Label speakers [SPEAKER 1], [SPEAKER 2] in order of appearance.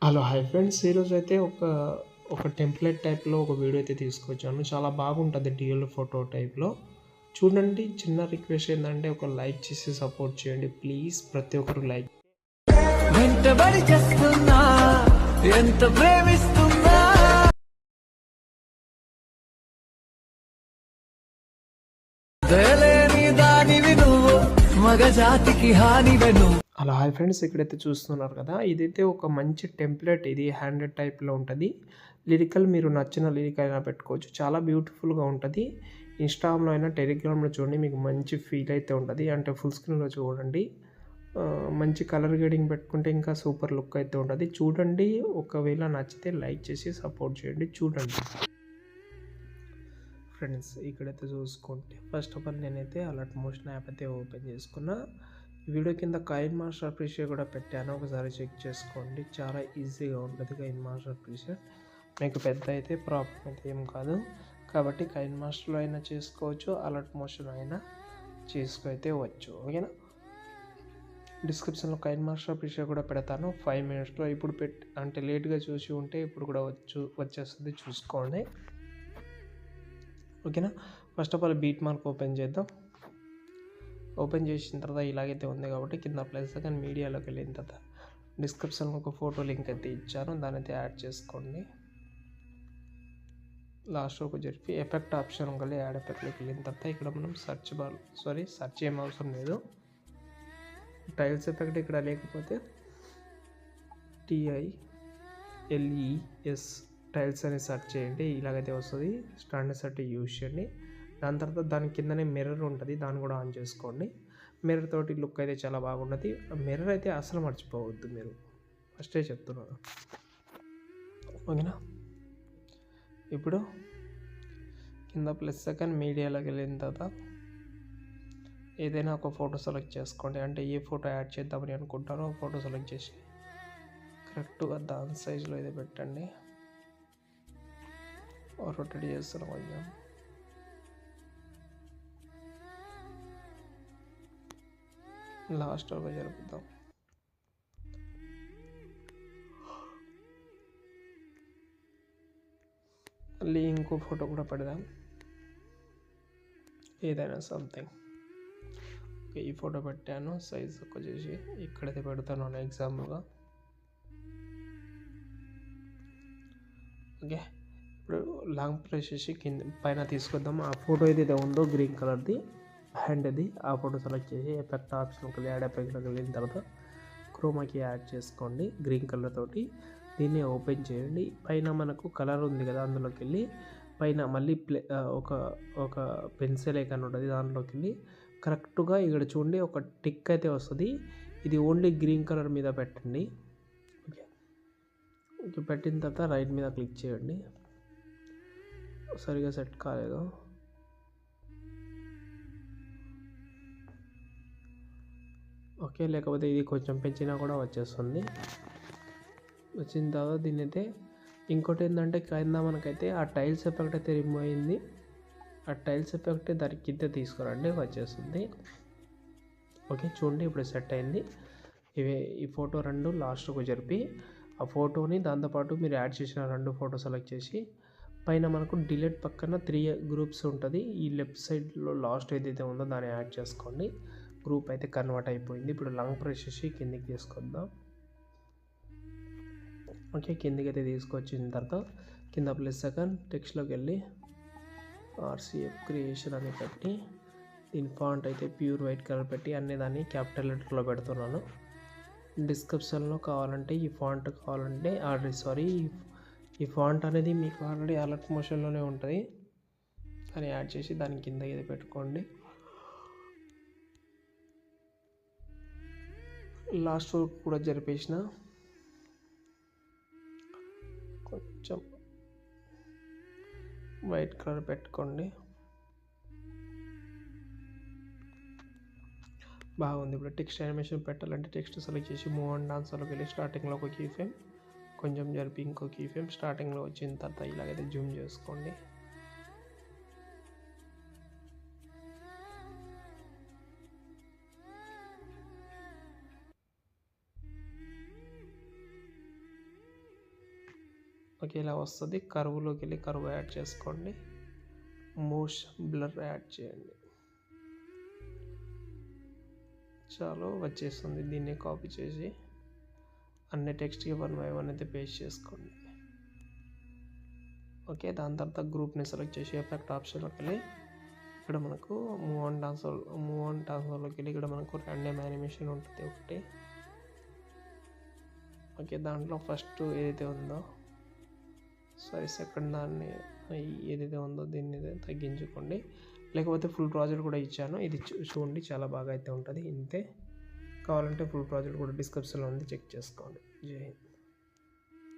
[SPEAKER 1] Hello hi friends, ఈరోజు అయితే ఒక టెంప్లెట్ టైప్లో ఒక వీడియో అయితే తీసుకొచ్చాను. చాలా బాగుంటుంది డ్యూయల్ ఫోటో టైప్లో. చూడండి, చిన్న రిక్వెస్ట్ ఏంటంటే ఒక లైక్ చేసి సపోర్ట్ చేయండి ప్లీజ్. ప్రతి ఒక్కరు లైక్.
[SPEAKER 2] వెంటబడి చేస్తున్నా ఎంత ప్రేమిస్తున్నా దయలేని దానివి నువ్వు మగజాతికి హానివే నువ్వు.
[SPEAKER 1] అలా హాయ్ ఫ్రెండ్స్, ఇక్కడైతే చూస్తున్నారు కదా, ఇదైతే ఒక మంచి టెంప్లెట్. ఇది హ్యాండెడ్ టైప్లో ఉంటుంది. లిరికల్ మీరు నచ్చిన లిరిక్ అయినా పెట్టుకోవచ్చు. చాలా బ్యూటిఫుల్గా ఉంటుంది. ఇన్స్టాగ్రామ్లో అయినా టెలిగ్రామ్లో చూడండి, మీకు మంచి ఫీల్ అయితే ఉంటుంది. అంటే ఫుల్ స్క్రీన్లో చూడండి. మంచి కలర్ గ్రేడింగ్ పెట్టుకుంటే ఇంకా సూపర్ లుక్ అయితే ఉంటుంది. చూడండి, ఒకవేళ నచ్చితే లైక్ చేసి సపోర్ట్ చేయండి. చూడండి ఫ్రెండ్స్, ఇక్కడైతే చూసుకుంటే ఫస్ట్ ఆఫ్ ఆల్ నేనైతే అలర్ట్ మోషన్ యాప్ అయితే ఓపెన్ చేసుకున్నా. వీడియో కింద కైన్ మాస్టర్ ప్రీషియట్ కూడా పెట్టాను, ఒకసారి చెక్ చేసుకోండి. చాలా ఈజీగా ఉంటుంది కైన్ మాస్టర్ ప్రీషియట్. మీకు పెద్ద అయితే ప్రాబ్లం అయితే ఏం కాదు. కాబట్టి కైన్ మాస్టర్లో అయినా చేసుకోవచ్చు, అలర్ట్ మోషన్ అయినా చేసుకైతే వచ్చు. ఓకేనా? డిస్క్రిప్షన్లో కైన్ మాస్టర్ ప్రీషియట్ కూడా పెడతాను. 5 minutesలో ఇప్పుడు అంటే లేట్గా చూసి ఉంటే ఇప్పుడు కూడా వచ్చేస్తుంది, చూసుకోండి. ఓకేనా? First of all beat mark open చేద్దాం. ఓపెన్ చేసిన తర్వాత ఇలాగైతే ఉంది కాబట్టి కింద ప్లస్ సెకండ్ మీడియాలోకి వెళ్ళిన తర్వాత డిస్క్రిప్షన్లో ఒక ఫోటో లింక్ అయితే ఇచ్చాను, దాని అయితే యాడ్ చేసుకోండి. లాస్ట్ ఒక జరిపి ఎఫెక్ట్ ఆప్షన్ కలిగి యాడ్ ఎఫెక్ట్లోకి వెళ్ళిన తర్వాత ఇక్కడ మనం సెర్చ్ ఏం అవసరం లేదు. టైల్స్ ఎఫెక్ట్ ఇక్కడ లేకపోతే TILES టైల్స్ అని సెర్చ్ చేయండి, ఇలాగైతే వస్తుంది. స్టాండర్డ్ సెట్ యూజ్ చేయండి. దాని తర్వాత దాని కిందనే మిర్రర్ ఉంటుంది, దాన్ని కూడా ఆన్ చేసుకోండి. మిర్రర్ తోటి లుక్ అయితే చాలా బాగున్నది. మిర్రర్ అయితే అసలు మర్చిపోవద్దు, మీరు ఫస్టే చెప్తున్నాను. ఓకేనా? ఇప్పుడు కింద ప్లస్ సెకండ్ మీడియాలోకి వెళ్ళిన తర్వాత ఏదైనా ఒక ఫోటో సెలెక్ట్ చేసుకోండి. అంటే ఏ ఫోటో యాడ్ చేద్దామని అనుకుంటారో ఆ ఫోటో సెలెక్ట్ చేసి కరెక్ట్గా దాని సైజులో అయితే పెట్టండి. రొటేట్ చేస్తాను కొంచెం. లాస్ట్ వరకు జరుపుతాం. మళ్ళీ ఇంకో ఫోటో కూడా పెడదాం, ఏదైనా సంథింగ్. ఓకే, ఈ ఫోటో పెట్టాను. సైజ్ వచ్చేసి ఇక్కడైతే పెడతాను ఎగ్జాంపుల్గా. ఓకే, ఇప్పుడు లాంగ్ ప్రెస్ చేసి కింద పైన తీసుకొద్దాం. ఆ ఫోటో ఏదైతే ఉందో గ్రీన్ కలర్ది హ్యాండ్ది, ఆ ఫోటో సెలెక్ట్ చేసి ఎఫెక్ట్ ఆప్షన్కి యాడ్ ఎఫెక్ట్లోకి వెళ్ళిన తర్వాత క్రోమాకి యాడ్ చేసుకోండి గ్రీన్ కలర్ తోటి. దీన్ని ఓపెన్ చేయండి. పైన మనకు కలర్ ఉంది కదా, అందులోకి వెళ్ళి పైన మళ్ళీ ఒక పెన్సిల్ ఐకాన్ ఉంటుంది, దాంట్లోకి వెళ్ళి కరెక్ట్గా ఇక్కడ చూడండి ఒక టిక్ అయితే వస్తుంది. ఇది ఓన్లీ గ్రీన్ కలర్ మీద పెట్టండి. ఓకే, ఓకే, పెట్టిన తర్వాత రైట్ మీద క్లిక్ చేయండి. సరిగా సెట్ కాలేదు. ఓకే, లేకపోతే ఇది కొంచెం పెంచినా కూడా వచ్చేస్తుంది. వచ్చిన తర్వాత దీన్ని అయితే ఇంకోటి ఏంటంటే కింద మనకైతే ఆ టైల్స్ ఎఫెక్ట్ అయితే రిమూవ్ అయింది. ఆ టైల్స్ ఎఫెక్ట్ దాని కింద తీసుకురండి, వచ్చేస్తుంది. ఓకే, చూడండి ఇప్పుడు సెట్ అయింది. ఈ ఫోటో రెండు లాస్ట్కు జరిపి ఆ ఫోటోని దాంతోపాటు మీరు యాడ్ చేసిన రెండు ఫోటో సెలెక్ట్ చేసి పైన మనకు డిలీట్ పక్కన 3 గ్రూప్స్ ఉంటుంది. ఈ లెఫ్ట్ సైడ్లో లాస్ట్ ఏదైతే ఉందో దాన్ని యాడ్ చేసుకోండి. గ్రూప్ అయితే కన్వర్ట్ అయిపోయింది. ఇప్పుడు లాంగ్ ప్రెస్ చేసి కిందికి తీసుకొద్దాం. ఓకే, కిందికి అయితే తీసుకొచ్చిన తర్వాత కింద ప్లస్ సెకండ్ టెక్స్ట్లోకి వెళ్ళి RCF క్రియేషన్ అని పెట్టి దీని ఫాంట్ అయితే ప్యూర్ వైట్ కలర్ పెట్టి అన్ని దాన్ని క్యాపిటల్ లెటర్లో పెడుతున్నాను. డిస్క్రిప్షన్లో కావాలంటే ఈ ఫాంట్ కావాలంటే ఈ ఫాంట్ అనేది మీకు ఆల్రెడీ అలర్ట్ మోషన్లోనే ఉంటుంది, దాన్ని యాడ్ చేసి దాని కింద ఇది పెట్టుకోండి. లాస్ట్ వరకు కూడా జరిపేసిన కొంచెం వైట్ కలర్ పెట్టుకోండి. బాగుంది. ఇప్పుడు టెక్స్ట్ యానిమేషన్ పెట్టాలంటే టెక్స్ట్ సెలెక్ట్ చేసి మూవ్ అండ్ డాన్సర్లోకి వెళ్ళి స్టార్టింగ్లో ఒక కీ ఫ్రేమ్, కొంచెం జరిపి ఇంకో కీ ఫ్రేమ్, స్టార్టింగ్లో వచ్చిన తర్వాత ఇలాగైతే జూమ్ చేసుకోండి. ఓకే, ఇలా వస్తుంది. కర్వ్లోకి వెళ్ళి కర్వ్ యాడ్ చేసుకోండి. మోషన్ బ్లర్ యాడ్ చేయండి. చాలు వచ్చేస్తుంది. దీన్ని కాపీ చేసి అన్ని టెక్స్ట్కి 1 by 1 అయితే పేస్ట్ చేసుకోండి. ఓకే, దాని తర్వాత గ్రూప్ని సెలెక్ట్ చేసి ఎఫెక్ట్ ఆప్షన్లోకి వెళ్ళి ఇక్కడ మనకు మూవ్ ఆన్ ట్రాన్స్ఫర్లోకి వెళ్ళి ఇక్కడ మనకు ర్యాండమ్ యానిమేషన్ ఉంటుంది ఒకటి. ఓకే, దాంట్లో ఫస్ట్ ఏదైతే ఉందో సెకండ్ దాన్ని ఏదైతే ఉందో దీన్ని తగ్గించుకోండి. లేకపోతే ఫుల్ ప్రాజెక్ట్ కూడా ఇచ్చాను, ఇది చూడండి చాలా బాగా అయితే ఉంటుంది. ఇంతే. కావాలంటే ఫుల్ ప్రాజెక్ట్ కూడా డిస్క్రిప్షన్లో ఉంది, చెక్ చేసుకోండి. జై హింద్.